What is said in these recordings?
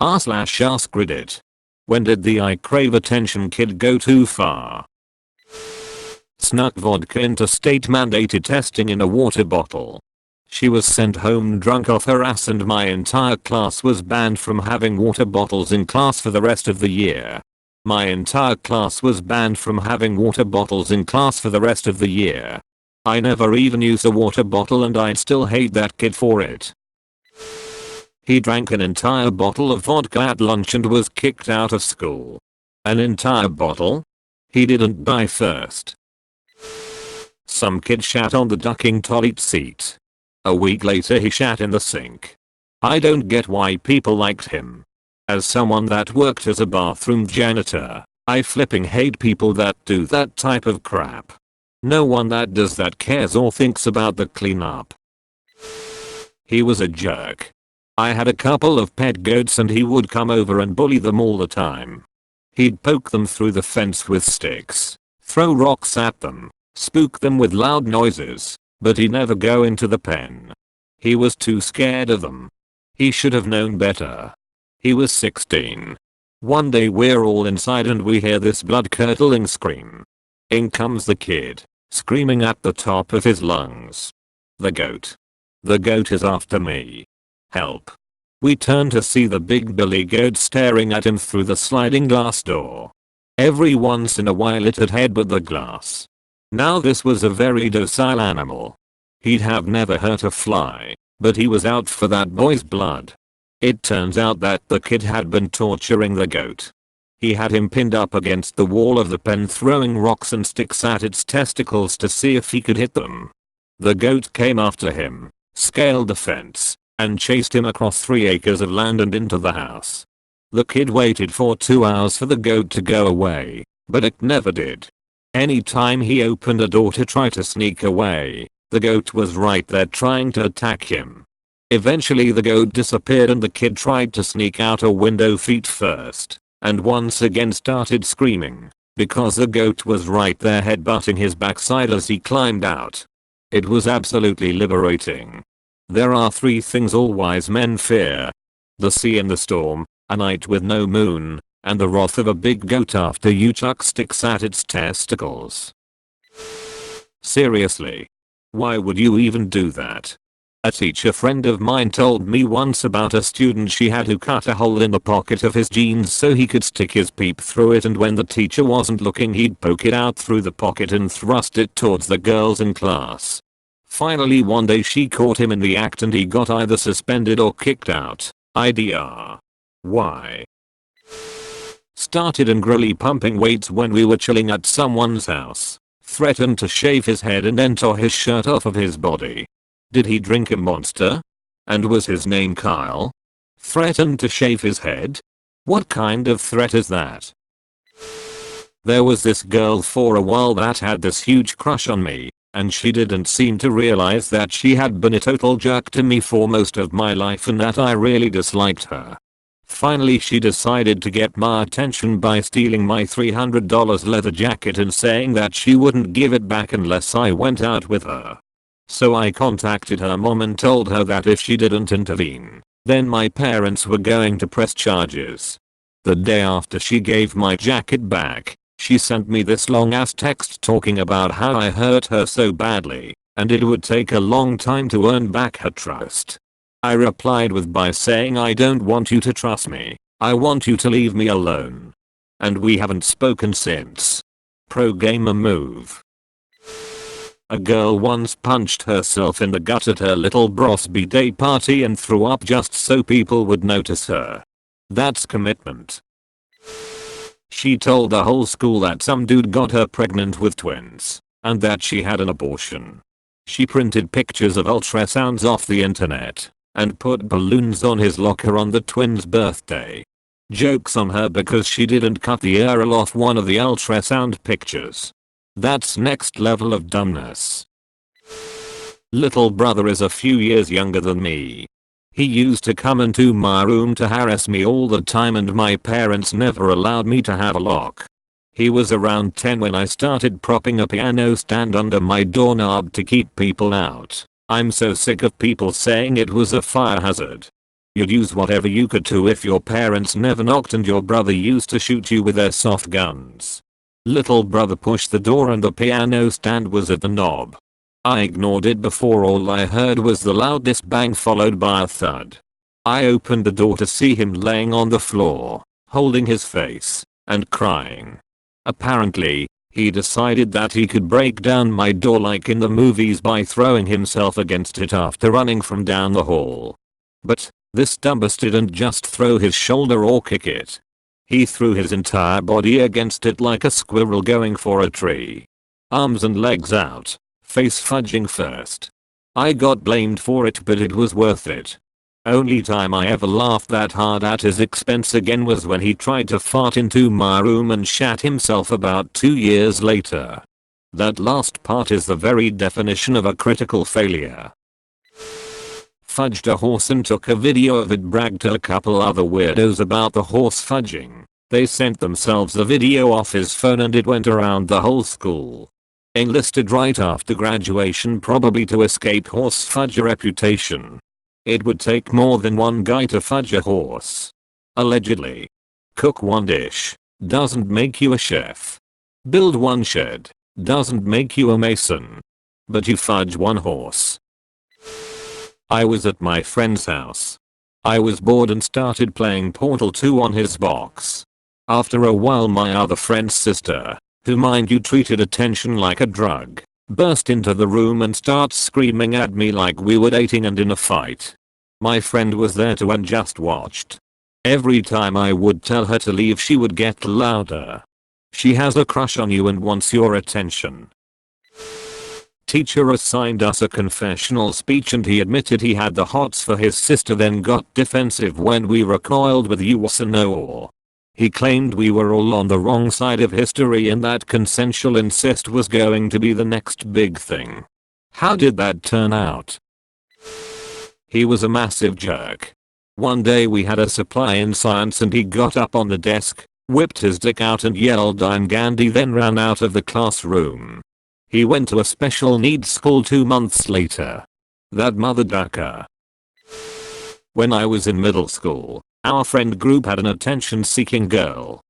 r/AskReddit. When did the I crave attention kid go too far? Snuck vodka into state mandated testing in a water bottle. She was sent home drunk off her ass and my entire class was banned from having water bottles in class for the rest of the year. My entire class was banned from having water bottles in class for the rest of the year. I never even used a water bottle and I'd still hate that kid for it. He drank an entire bottle of vodka at lunch and was kicked out of school. An entire bottle? He didn't die first. Some kid shat on the ducking toilet seat. A week later he shat in the sink. I don't get why people liked him. As someone that worked as a bathroom janitor, I flipping hate people that do that type of crap. No one that does that cares or thinks about the cleanup. He was a jerk. I had a couple of pet goats and he would come over and bully them all the time. He'd poke them through the fence with sticks, throw rocks at them, spook them with loud noises, but he'd never go into the pen. He was too scared of them. He should have known better. He was 16. One day we're all inside and we hear this blood-curdling scream. In comes the kid, screaming at the top of his lungs. The goat. The goat is after me. Help. We turn to see the big billy goat staring at him through the sliding glass door. Every once in a while it'd headbutt the glass. Now this was a very docile animal. He'd have never hurt a fly, but he was out for that boy's blood. It turns out that the kid had been torturing the goat. He had him pinned up against the wall of the pen throwing rocks and sticks at its testicles to see if he could hit them. The goat came after him, scaled the fence, and chased him across 3 acres of land and into the house. The kid waited for 2 hours for the goat to go away, but it never did. Anytime he opened a door to try to sneak away, the goat was right there trying to attack him. Eventually the goat disappeared and the kid tried to sneak out a window feet first, and once again started screaming, because the goat was right there headbutting his backside as he climbed out. It was absolutely liberating. There are 3 things all wise men fear: the sea and the storm, a night with no moon, and the wrath of a big goat after you chuck sticks at its testicles. Seriously. Why would you even do that? A teacher friend of mine told me once about a student she had who cut a hole in the pocket of his jeans so he could stick his peep through it, and when the teacher wasn't looking he'd poke it out through the pocket and thrust it towards the girls in class. Finally one day she caught him in the act and he got either suspended or kicked out. IDR. Why? Started angrily pumping weights when we were chilling at someone's house. Threatened to shave his head and then tore his shirt off of his body. Did he drink a Monster? And was his name Kyle? Threatened to shave his head? What kind of threat is that? There was this girl for a while that had this huge crush on me, and she didn't seem to realize that she had been a total jerk to me for most of my life and that I really disliked her. Finally she decided to get my attention by stealing my $300 leather jacket and saying that she wouldn't give it back unless I went out with her. So I contacted her mom and told her that if she didn't intervene, then my parents were going to press charges. The day after she gave my jacket back, she sent me this long ass text talking about how I hurt her so badly, and it would take a long time to earn back her trust. I replied by saying I don't want you to trust me, I want you to leave me alone. And we haven't spoken since. Pro gamer move. A girl once punched herself in the gut at her little bro's b-day party and threw up just so people would notice her. That's commitment. She told the whole school that some dude got her pregnant with twins, and that she had an abortion. She printed pictures of ultrasounds off the internet, and put balloons on his locker on the twins' birthday. Jokes on her because she didn't cut the URL off one of the ultrasound pictures. That's next level of dumbness. Little brother is a few years younger than me. He used to come into my room to harass me all the time and my parents never allowed me to have a lock. He was around 10 when I started propping a piano stand under my doorknob to keep people out. I'm so sick of people saying it was a fire hazard. You'd use whatever you could to if your parents never knocked and your brother used to shoot you with their soft guns. Little brother pushed the door and the piano stand was at the knob. I ignored it before all I heard was the loudest bang followed by a thud. I opened the door to see him laying on the floor, holding his face, and crying. Apparently, he decided that he could break down my door like in the movies by throwing himself against it after running from down the hall. But this dumbass didn't just throw his shoulder or kick it. He threw his entire body against it like a squirrel going for a tree. Arms and legs out, face fudging first. I got blamed for it, but it was worth it. Only time I ever laughed that hard at his expense again was when he tried to fart into my room and shat himself about 2 years later. That last part is the very definition of a critical failure. Fudged a horse and took a video of it, bragged to a couple other weirdos about the horse fudging. They sent themselves a video off his phone and it went around the whole school. Enlisted right after graduation, probably to escape horse fudge reputation. It would take more than one guy to fudge a horse. Allegedly. Cook one dish doesn't make you a chef. Build one shed doesn't make you a mason. But you fudge one horse. I was at my friend's house. I was bored and started playing Portal 2 on his box. After a while my other friend's sister, who mind you treated attention like a drug, burst into the room and starts screaming at me like we were dating and in a fight. My friend was there too and just watched. Every time I would tell her to leave she would get louder. She has a crush on you and wants your attention. Teacher assigned us a confessional speech and he admitted he had the hots for his sister, then got defensive when we recoiled with yes or no or. He claimed we were all on the wrong side of history and that consensual incest was going to be the next big thing. How did that turn out? He was a massive jerk. One day we had a supply in science and he got up on the desk, whipped his dick out and yelled "I'm Gandhi," then ran out of the classroom. He went to a special needs school 2 months later. That mother ducker. When I was in middle school, our friend group had an attention-seeking girl.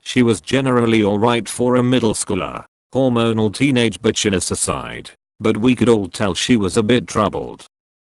She was generally alright for a middle schooler, hormonal teenage bitchiness aside, but we could all tell she was a bit troubled.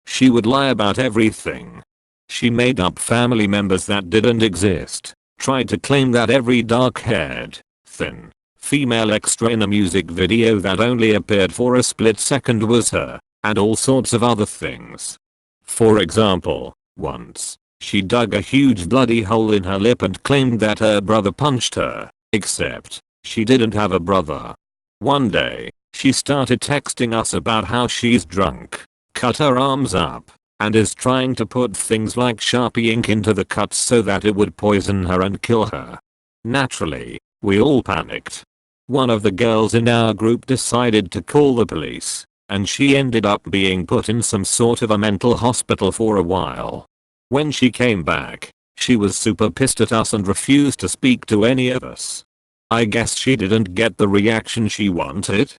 She would lie about everything. She made up family members that didn't exist, tried to claim that every dark-haired, thin, female extra in a music video that only appeared for a split second was her, and all sorts of other things. For example, once, she dug a huge bloody hole in her lip and claimed that her brother punched her, except she didn't have a brother. One day, she started texting us about how she's drunk, cut her arms up, and is trying to put things like Sharpie ink into the cuts so that it would poison her and kill her. Naturally, we all panicked. One of the girls in our group decided to call the police, and she ended up being put in some sort of a mental hospital for a while. When she came back, she was super pissed at us and refused to speak to any of us. I guess she didn't get the reaction she wanted.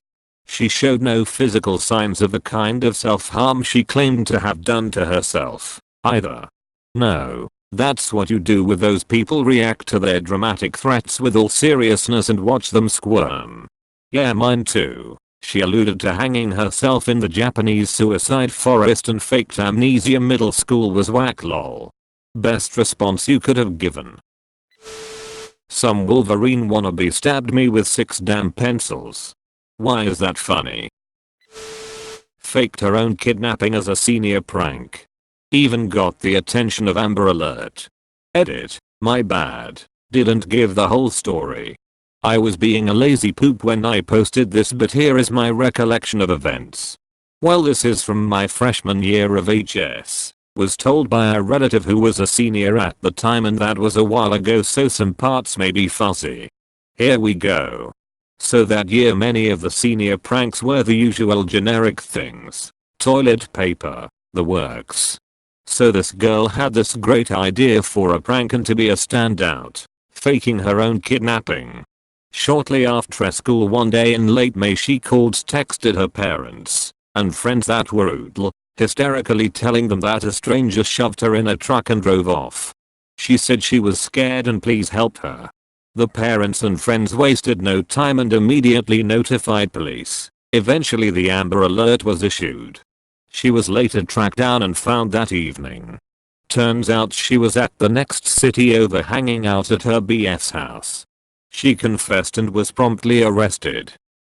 She showed no physical signs of the kind of self-harm she claimed to have done to herself, either. No, that's what you do with those people, react to their dramatic threats with all seriousness and watch them squirm. Yeah, mine too. She alluded to hanging herself in the Japanese suicide forest and faked amnesia. Middle school was whack lol. Best response you could have given. Some Wolverine wannabe stabbed me with 6 damn pencils. Why is that funny? Faked her own kidnapping as a senior prank. Even got the attention of Amber Alert. Edit, my bad. Didn't give the whole story. I was being a lazy poop when I posted this, but here is my recollection of events. Well, this is from my freshman year of HS. Was told by a relative who was a senior at the time, and that was a while ago, so some parts may be fuzzy. Here we go. So that year many of the senior pranks were the usual generic things. Toilet paper, the works. So this girl had this great idea for a prank and to be a standout, faking her own kidnapping. Shortly after school one day in late May, she called texted her parents and friends that were oodle, hysterically telling them that a stranger shoved her in a truck and drove off. She said she was scared and please help her. The parents and friends wasted no time and immediately notified police. Eventually the Amber Alert was issued. She was later tracked down and found that evening. Turns out she was at the next city over hanging out at her BF's house. She confessed and was promptly arrested.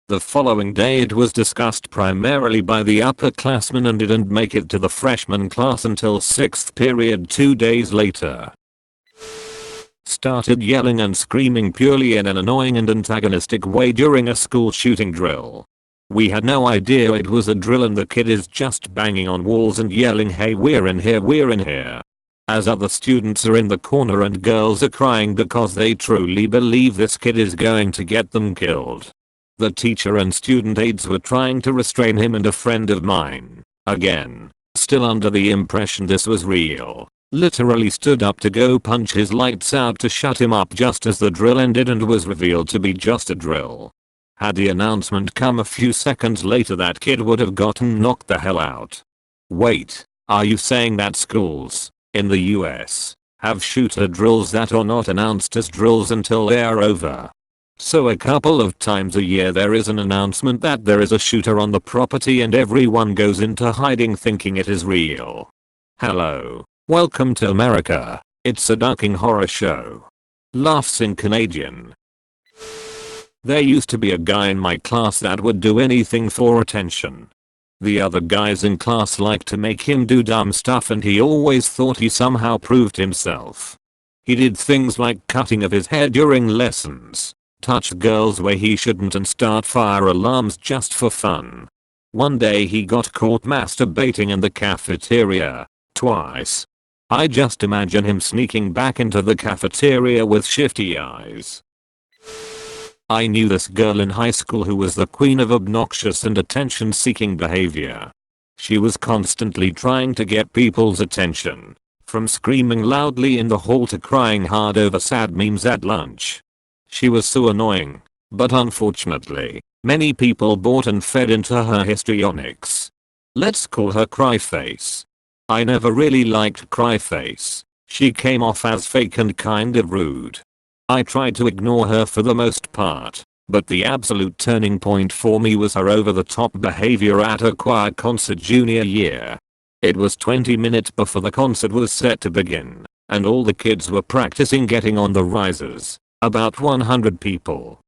The following day it was discussed primarily by the upperclassmen and didn't make it to the freshman class until 6th period 2 days later. Started yelling and screaming purely in an annoying and antagonistic way during a school shooting drill. We had no idea it was a drill and the kid is just banging on walls and yelling, "Hey, we're in here, we're in here." As other students are in the corner and girls are crying because they truly believe this kid is going to get them killed. The teacher and student aides were trying to restrain him and a friend of mine, again, still under the impression this was real, literally stood up to go punch his lights out to shut him up just as the drill ended and was revealed to be just a drill. Had the announcement come a few seconds later, that kid would have gotten knocked the hell out. Wait, are you saying that schools, in the US, have shooter drills that are not announced as drills until they are over? So a couple of times a year there is an announcement that there is a shooter on the property and everyone goes into hiding thinking it is real. Hello, welcome to America, it's a ducking horror show. Laughs in Canadian. There used to be a guy in my class that would do anything for attention. The other guys in class liked to make him do dumb stuff and he always thought he somehow proved himself. He did things like cutting of his hair during lessons, touch girls where he shouldn't and start fire alarms just for fun. One day he got caught masturbating in the cafeteria, twice. I just imagine him sneaking back into the cafeteria with shifty eyes. I knew this girl in high school who was the queen of obnoxious and attention-seeking behavior. She was constantly trying to get people's attention, from screaming loudly in the hall to crying hard over sad memes at lunch. She was so annoying, but unfortunately, many people bought and fed into her histrionics. Let's call her Cryface. I never really liked Cryface. She came off as fake and kind of rude. I tried to ignore her for the most part, but the absolute turning point for me was her over-the-top behavior at a choir concert junior year. It was 20 minutes before the concert was set to begin, and all the kids were practicing getting on the risers, about 100 people.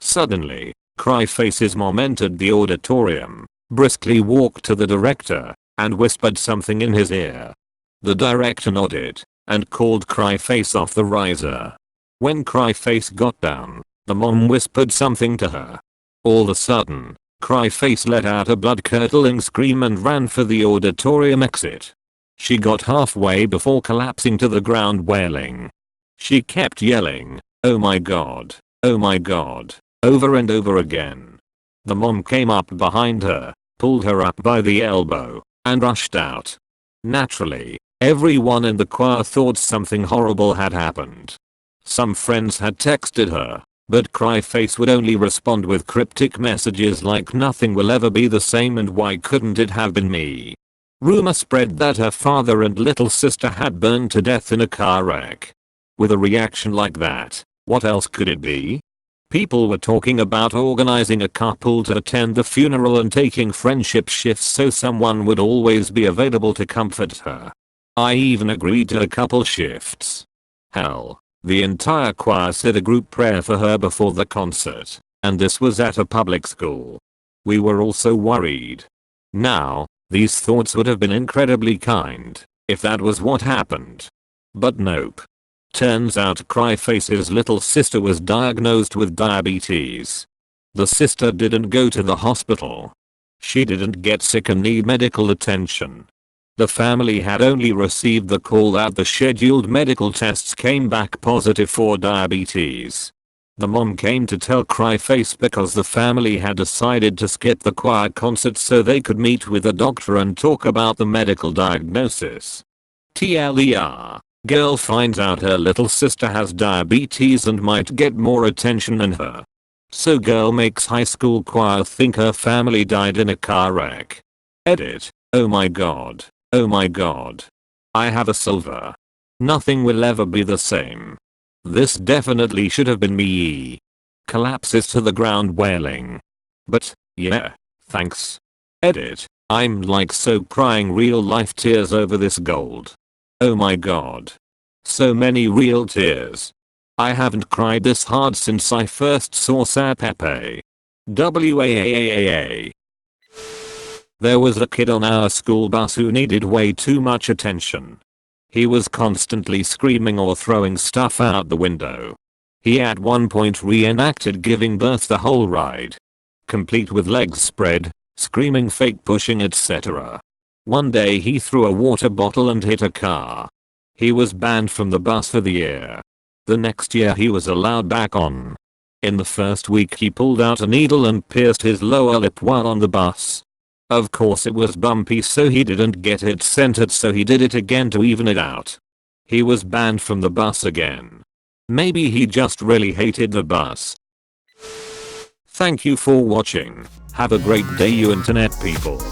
Suddenly, Cryface's mom entered the auditorium, briskly walked to the director, and whispered something in his ear. The director nodded, and called Cryface off the riser. When Cryface got down, the mom whispered something to her. All of a sudden, Cryface let out a blood-curdling scream and ran for the auditorium exit. She got halfway before collapsing to the ground wailing. She kept yelling, "Oh my god, oh my god," over and over again. The mom came up behind her, pulled her up by the elbow, and rushed out. Naturally, everyone in the choir thought something horrible had happened. Some friends had texted her, but Cryface would only respond with cryptic messages like "nothing will ever be the same and why couldn't it have been me." Rumor spread that her father and little sister had burned to death in a car wreck. With a reaction like that, what else could it be? People were talking about organizing a couple to attend the funeral and taking friendship shifts so someone would always be available to comfort her. I even agreed to a couple shifts. Hell, the entire choir said a group prayer for her before the concert, and this was at a public school. We were also worried. Now, these thoughts would have been incredibly kind, if that was what happened. But nope. Turns out Cryface's little sister was diagnosed with diabetes. The sister didn't go to the hospital. She didn't get sick and need medical attention. The family had only received the call that the scheduled medical tests came back positive for diabetes. The mom came to tell Cryface because the family had decided to skip the choir concert so they could meet with the doctor and talk about the medical diagnosis. TLDR, girl finds out her little sister has diabetes and might get more attention than her. So girl makes high school choir think her family died in a car wreck. Edit. Oh my god. Oh my god. I have a silver. Nothing will ever be the same. This definitely should have been me. Collapses to the ground wailing. But, yeah, thanks. Edit. I'm like so crying real life tears over this gold. Oh my god. So many real tears. I haven't cried this hard since I first saw Sa Pepe. WAAAAA. There was a kid on our school bus who needed way too much attention. He was constantly screaming or throwing stuff out the window. He at one point reenacted giving birth the whole ride. Complete with legs spread, screaming, fake pushing, etc. One day he threw a water bottle and hit a car. He was banned from the bus for the year. The next year he was allowed back on. In the first week he pulled out a needle and pierced his lower lip while on the bus. Of course it was bumpy, so he didn't get it centered, so he did it again to even it out. He was banned from the bus again. Maybe he just really hated the bus. Thank you for watching. Have a great day, you internet people.